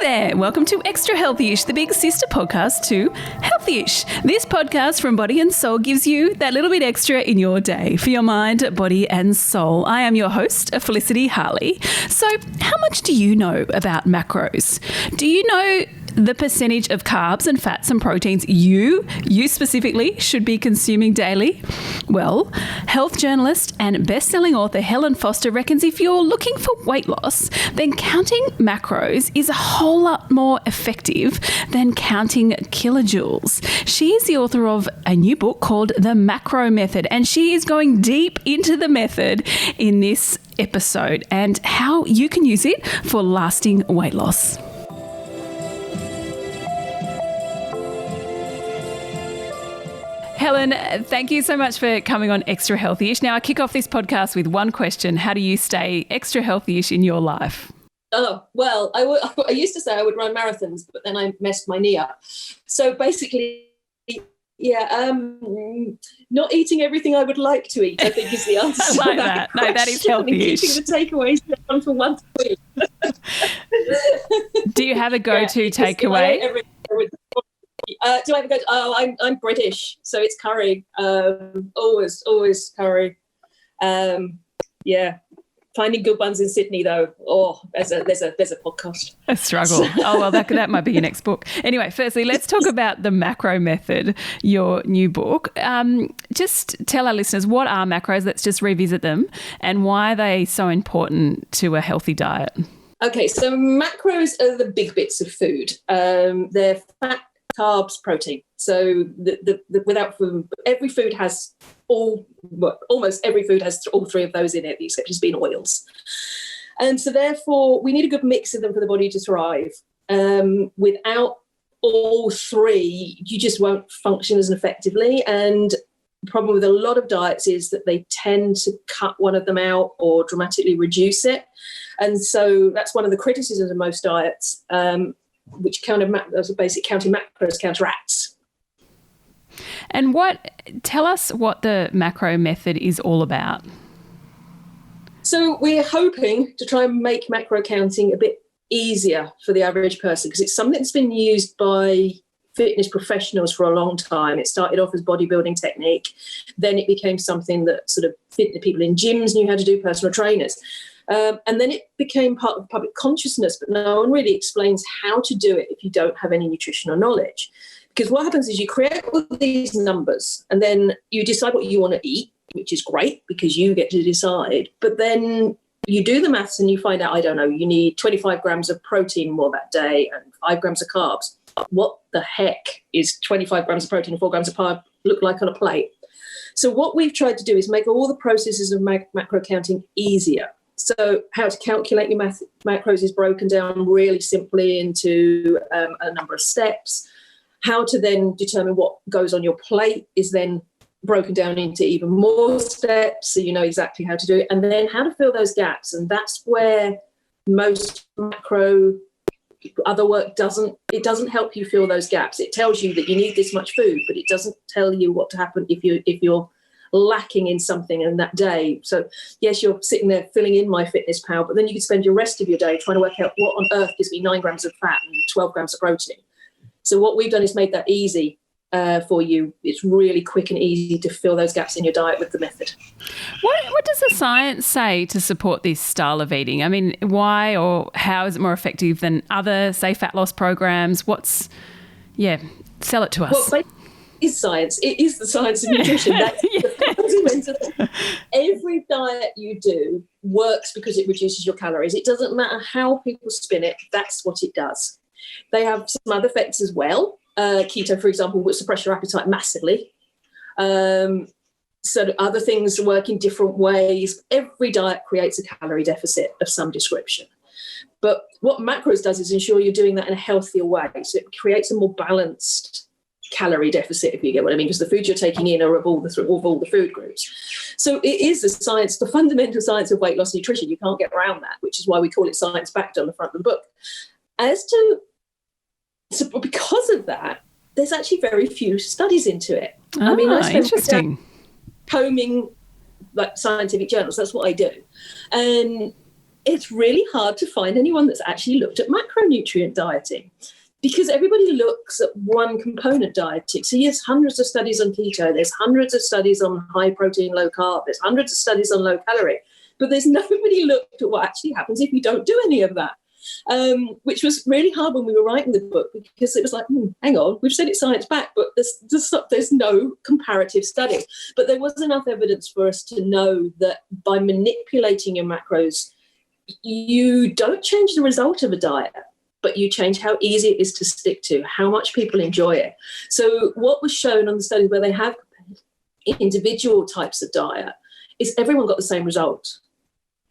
there, welcome to Extra Healthyish, the big sister podcast to Healthyish. This podcast from Body and Soul gives you that little bit extra in your day for your mind, body and soul. I am your host, Felicity Harley. So how much do you know about macros? Do you know the percentage of carbs and fats and proteins you specifically should be consuming daily? Well, health journalist and best-selling author Helen Foster reckons if you're looking for weight loss, then counting macros is a whole lot more effective than counting kilojoules. She is the author of a new book called The Macro Method, and she is going deep into the method in this episode and how you can use it for lasting weight loss. Helen, thank you so much for coming on Extra Healthyish. Now, I kick off this podcast with one question. How do you stay extra healthyish in your life? Oh, well, I used to say I would run marathons, but then I messed my knee up. So basically, not eating everything I would like to eat, I think, is the answer. I like that. No, that is healthyish. Keeping the takeaways down for once a week. Do you have a go-to takeaway? Do I have a go? Oh, I'm British, so it's curry. Always curry. Finding good ones in Sydney, though. Oh, there's a podcast. A struggle. Oh well, that might be your next book. Anyway, firstly, let's talk about the macro method, your new book. Just tell our listeners, what are macros? Let's just revisit them and why are they so important to a healthy diet. Okay, so macros are the big bits of food. They're fat, carbs, protein. So without food, almost every food has all three of those in it, except it's been oils. And so therefore, we need a good mix of them for the body to thrive. Without all three, you just won't function as effectively. And the problem with a lot of diets is that they tend to cut one of them out or dramatically reduce it. And so that's one of the criticisms of most diets, which as a basic counting macros counteracts. And tell us what the macro method is all about. So we're hoping to try and make macro counting a bit easier for the average person, because it's something that's been used by fitness professionals for a long time. It started off as bodybuilding technique, then it became something that sort of people in gyms knew how to do, personal trainers. And then it became part of public consciousness, but no one really explains how to do it if you don't have any nutritional knowledge. Because what happens is you create all these numbers and then you decide what you want to eat, which is great because you get to decide. But then you do the maths and you find out, you need 25 grams of protein more that day and 5 grams of carbs. What the heck is 25 grams of protein and 4 grams of carb look like on a plate? So what we've tried to do is make all the processes of macro counting easier. So how to calculate your macros is broken down really simply into a number of steps. How to then determine what goes on your plate is then broken down into even more steps, so you know exactly how to do it. And then how to fill those gaps. And that's where most macro other work doesn't help you fill those gaps. It tells you that you need this much food, but it doesn't tell you what to happen if you're lacking in something in that day. So yes, you're sitting there filling in MyFitnessPal, but then you could spend your rest of your day trying to work out what on earth gives me 9 grams of fat and 12 grams of protein. So what we've done is made that easy for you. It's really quick and easy to fill those gaps in your diet with the method. What does the science say to support this style of eating? I mean, why or how is it more effective than other, say, fat loss programs? Sell it to us. Well, is science. It is the science of nutrition. That's the fundamental thing. Every diet you do works because it reduces your calories. It doesn't matter how people spin it. That's what it does. They have some other effects as well. Keto, for example, will suppress your appetite massively. So other things work in different ways. Every diet creates a calorie deficit of some description. But what macros does is ensure you're doing that in a healthier way. So it creates a more balanced calorie deficit, if you get what I mean, because the foods you're taking in are of all the food groups. So it is the fundamental science of weight loss nutrition. You can't get around that, which is why we call it science backed on the front of the book. So because of that, there's actually very few studies into it. I spend interesting. Combing like scientific journals. That's what I do, and it's really hard to find anyone that's actually looked at macronutrient dieting, because everybody looks at one component dieting. So yes, hundreds of studies on keto, there's hundreds of studies on high protein, low carb, there's hundreds of studies on low calorie, but there's nobody looked at what actually happens if you don't do any of that. Which was really hard when we were writing the book, because it was like, hang on, we've said it's science backed, but there's no comparative study. But there was enough evidence for us to know that by manipulating your macros, you don't change the result of a diet, but you change how easy it is to stick to, how much people enjoy it. So what was shown on the study where they have individual types of diet is everyone got the same result.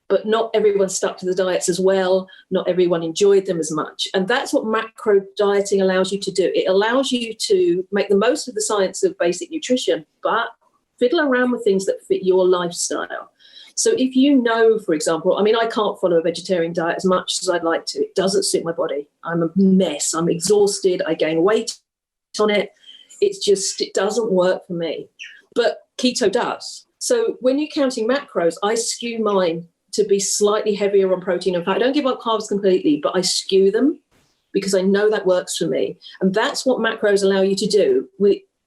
But not everyone stuck to the diets as well. Not everyone enjoyed them as much. And that's what macro dieting allows you to do. It allows you to make the most of the science of basic nutrition, but fiddle around with things that fit your lifestyle. So if you know, for example, I mean, I can't follow a vegetarian diet as much as I'd like to. It doesn't suit my body. I'm a mess. I'm exhausted. I gain weight on it. It doesn't work for me. But keto does. So when you're counting macros, I skew mine to be slightly heavier on protein and fat. I don't give up carbs completely, but I skew them because I know that works for me. And that's what macros allow you to do.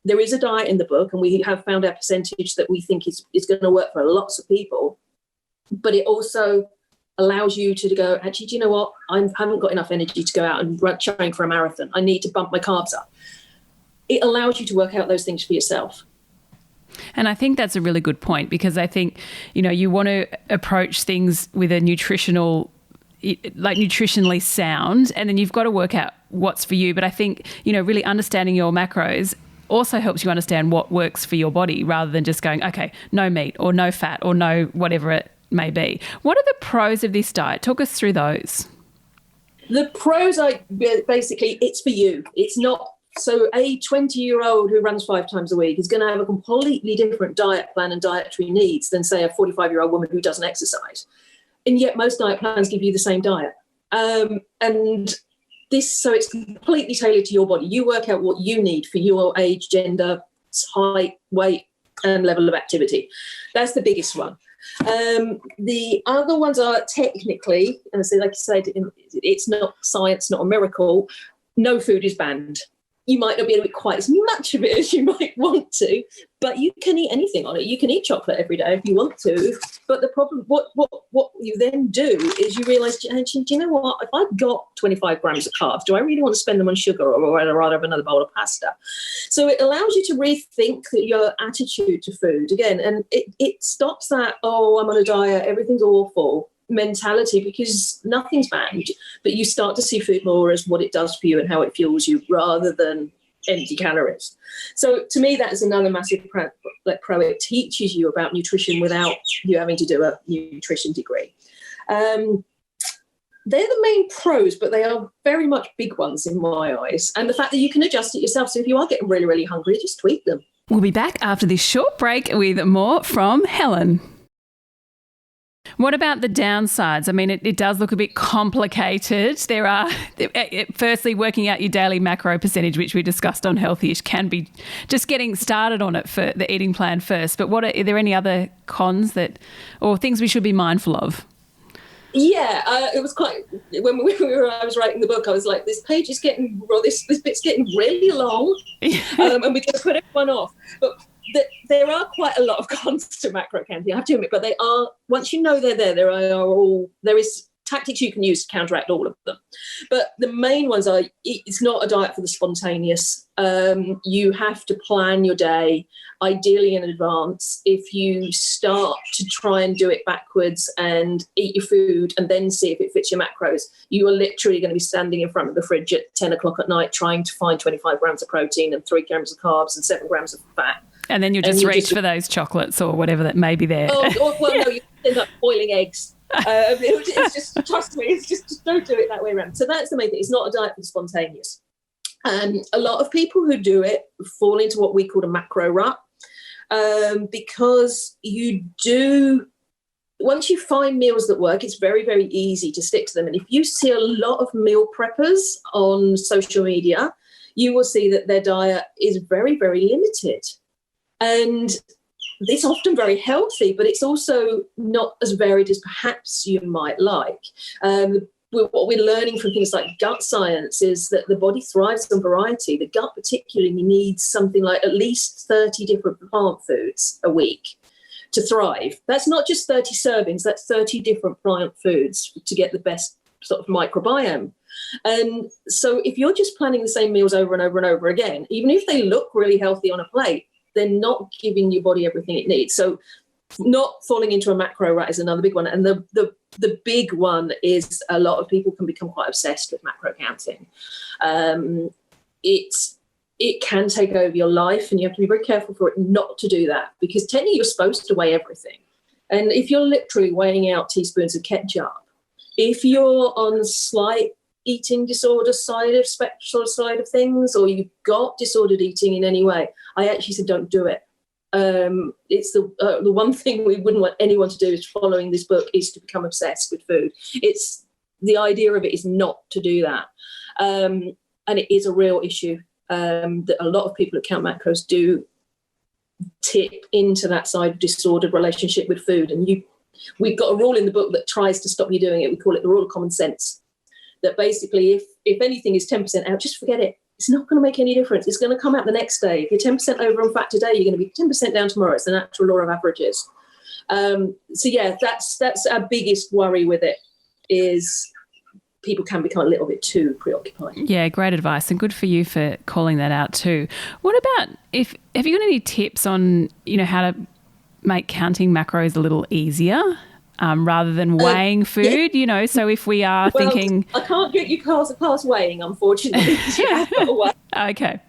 There is a diet in the book, and we have found our percentage that we think is going to work for lots of people. But it also allows you to go, actually, do you know what? I haven't got enough energy to go out and train for a marathon. I need to bump my carbs up. It allows you to work out those things for yourself. And I think that's a really good point, because I think, you want to approach things with a nutritionally sound, and then you've got to work out what's for you. But I think, really understanding your macros also helps you understand what works for your body, rather than just going, okay, no meat or no fat or no whatever it may be. What are the pros of this diet? Talk us through those. The pros are basically it's for you. It's not. So a 20-year-old who runs 5 times a week is going to have a completely different diet plan and dietary needs than, say, a 45-year-old woman who doesn't exercise. And yet most diet plans give you the same diet. So it's completely tailored to your body. You work out what you need for your age, gender, height, weight, and level of activity. That's the biggest one. The other ones are technically, and so like you said, it's not science, not a miracle. No food is banned. You might not be able to eat quite as much of it as you might want to, but you can eat anything on it. You can eat chocolate every day if you want to. But the problem, what you then do is you realise, actually, do you know what? If I've got 25 grams of carbs, do I really want to spend them on sugar, or I'd rather have another bowl of pasta? So it allows you to rethink your attitude to food again, and it stops that, oh, I'm on a diet, everything's awful mentality, because nothing's banned, but you start to see food more as what it does for you and how it fuels you, rather than empty calories. So to me, that is another massive pro. It teaches you about nutrition without you having to do a nutrition degree. They're the main pros, but they are very much big ones in my eyes. And the fact that you can adjust it yourself. So if you are getting really, really hungry, just tweak them. We'll be back after this short break with more from Helen. What about the downsides? I mean, it does look a bit complicated. There are, firstly, working out your daily macro percentage, which we discussed on Healthyish, can be just getting started on it for the eating plan first. But are there any other cons or things we should be mindful of? Yeah, it was quite, I was writing the book, I was like, this page is getting, this bit's getting really long, and we're going to put everyone off. But there are quite a lot of cons to macro counting, I have to admit, but they are, once you know they're there, there is tactics you can use to counteract all of them. But the main ones are, it's not a diet for the spontaneous. You have to plan your day, ideally in advance. If you start to try and do it backwards and eat your food and then see if it fits your macros, you are literally going to be standing in front of the fridge at 10 o'clock at night trying to find 25 grams of protein and 3 grams of carbs and 7 grams of fat. And then you just reach for those chocolates or whatever that may be there. Well, no, you end up boiling eggs. It's just, trust me, it's just don't do it that way around. So that's the main thing. It's not a diet for the spontaneous. And a lot of people who do it fall into what we call a macro rut, because once you find meals that work, it's very, very easy to stick to them. And if you see a lot of meal preppers on social media, you will see that their diet is very, very limited. And it's often very healthy, but it's also not as varied as perhaps you might like. What we're learning from things like gut science is that the body thrives on variety. The gut particularly needs something like at least 30 different plant foods a week to thrive. That's not just 30 servings, that's 30 different plant foods to get the best sort of microbiome. And so if you're just planning the same meals over and over and over again, even if they look really healthy on a plate, they're not giving your body everything it needs. So not falling into a macro rut is another big one. And the big one is a lot of people can become quite obsessed with macro counting. It can take over your life, and you have to be very careful for it not to do that, because technically you're supposed to weigh everything. And if you're literally weighing out teaspoons of ketchup, if you're on slight eating disorder side of things, or you've got disordered eating in any way, I actually said don't do it. It's the one thing we wouldn't want anyone to do is following this book is to become obsessed with food. It's the idea of it is not to do that. And it is a real issue that a lot of people at Count Macros do tip into that side of disordered relationship with food. And we've got a rule in the book that tries to stop you doing it. We call it the rule of common sense, that basically if anything is 10% out, just forget it. It's not going to make any difference. It's going to come out the next day. If you're 10% over on fat today, you're going to be 10% down tomorrow. It's the natural law of averages. So yeah, that's our biggest worry with it, is people can become a little bit too preoccupied. Yeah, great advice, and good for you for calling that out too. What about have you got any tips on, how to make counting macros a little easier? Rather than weighing food, yeah. So if we are thinking... I can't get you past weighing, unfortunately. Okay.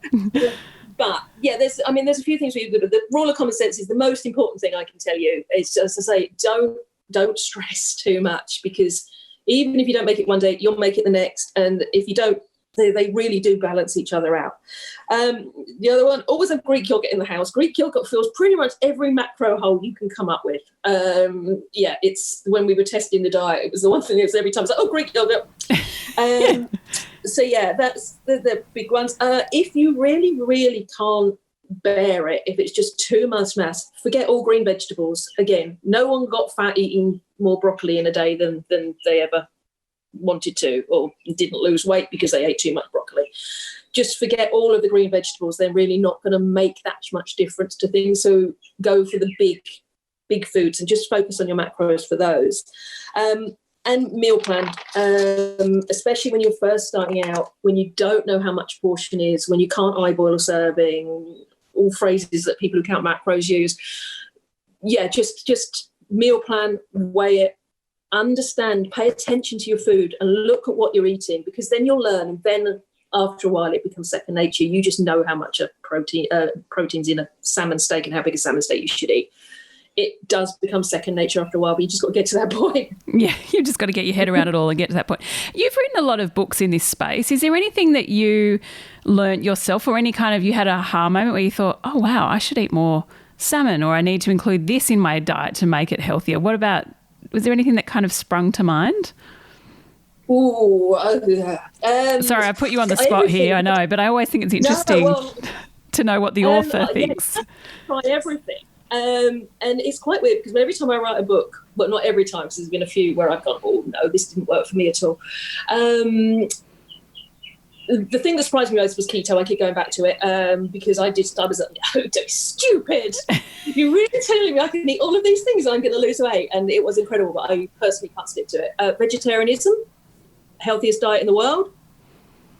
But, yeah, there's a few things we've got. The rule of common sense is the most important thing I can tell you. It's just to say, don't stress too much, because even if you don't make it one day, you'll make it the next. And if you don't, they really do balance each other out. The other one, always have Greek yogurt in the house. Greek yogurt fills pretty much every macro hole you can come up with. It's when we were testing the diet, it was the one thing that was every time, it's like, oh, Greek yogurt. So, yeah, that's the big ones. If you really, really can't bear it, if it's just too much mass, forget all green vegetables. Again, no one got fat eating more broccoli in a day than they ever wanted to, or didn't lose weight because they ate too much broccoli. Just forget all of the green vegetables. They're really not going to make that much difference to things. So go for the big foods and just focus on your macros for those. And meal plan, especially when you're first starting out, when you don't know how much portion is, when you can't eyeball a serving, all phrases that people who count macros use. Yeah, just meal plan, weigh it, understand, pay attention to your food and look at what you're eating, because then you'll learn, and then after a while it becomes second nature. You just know how much protein's in a salmon steak and how big a salmon steak you should eat. It does become second nature after a while, but you just got to get to that point. Yeah, you've just got to get your head around it all and get to that point. You've written a lot of books in this space. Is there anything that you learnt yourself, or any kind of, you had a aha moment where you thought, oh, wow, I should eat more salmon, or I need to include this in my diet to make it healthier? What about, was there anything that kind of sprung to mind? Sorry, I put you on the spot here, I know, but I always think it's interesting to know what the author thinks. Try everything. And it's quite weird, because every time I write a book, well, not every time, because there's been a few where I've gone, oh, no, this didn't work for me at all. The thing that surprised me most was keto. I keep going back to it because I was like, no, don't be stupid. You're really telling me I can eat all of these things and I'm going to lose weight? And it was incredible, but I personally can't stick to it. Vegetarianism, healthiest diet in the world.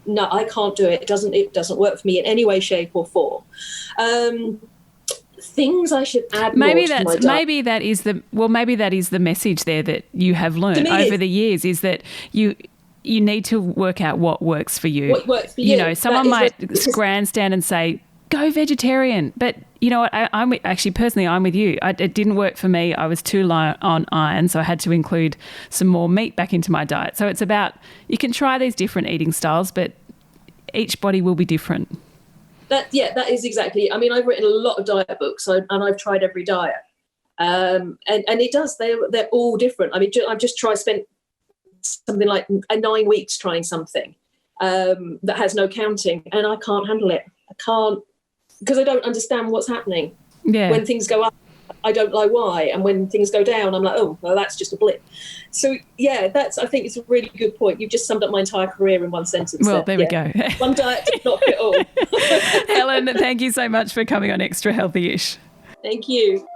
No, I can't do it. It doesn't work for me in any way, shape or form. Things I should add maybe more to my diet. Maybe that is the message there that you have learned over the years, is that you need to work out what works for you. What works for you. Someone might grandstand and say, go vegetarian. But you know what? I'm with you. It didn't work for me. I was too low on iron, so I had to include some more meat back into my diet. So it's about, you can try these different eating styles, but each body will be different. That is exactly. I mean, I've written a lot of diet books, and I've tried every diet, and it does. They're all different. I mean, I've just spent something like 9 weeks trying something that has no counting, and I can't handle it. I can't, because I don't understand what's happening when things go up. I don't know why. And when things go down, I'm like, oh, well, that's just a blip. So, yeah, I think it's a really good point. You've just summed up my entire career in one sentence. Well, there we go. One diet does not fit all. Helen, thank you so much for coming on Extra Healthy-ish. Thank you.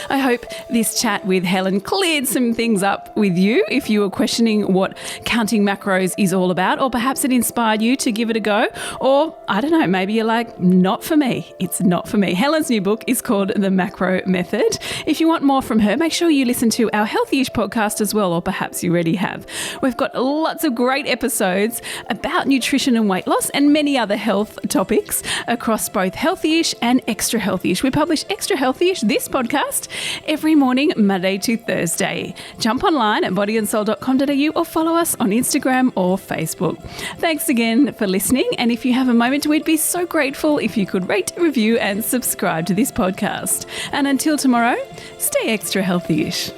I hope this chat with Helen cleared some things up with you if you were questioning what counting macros is all about, or perhaps it inspired you to give it a go. Or, I don't know, maybe you're like, not for me. It's not for me. Helen's new book is called The Macro Method. If you want more from her, make sure you listen to our Healthy-ish podcast as well, or perhaps you already have. We've got lots of great episodes about nutrition and weight loss and many other health topics across both Healthy-ish and Extra Healthy-ish. We publish Extra Healthy-ish, this podcast, every morning, Monday to Thursday. Jump online at bodyandsoul.com.au or follow us on Instagram or Facebook. Thanks again for listening. And if you have a moment, we'd be so grateful if you could rate, review and subscribe to this podcast. And until tomorrow, stay extra healthy-ish.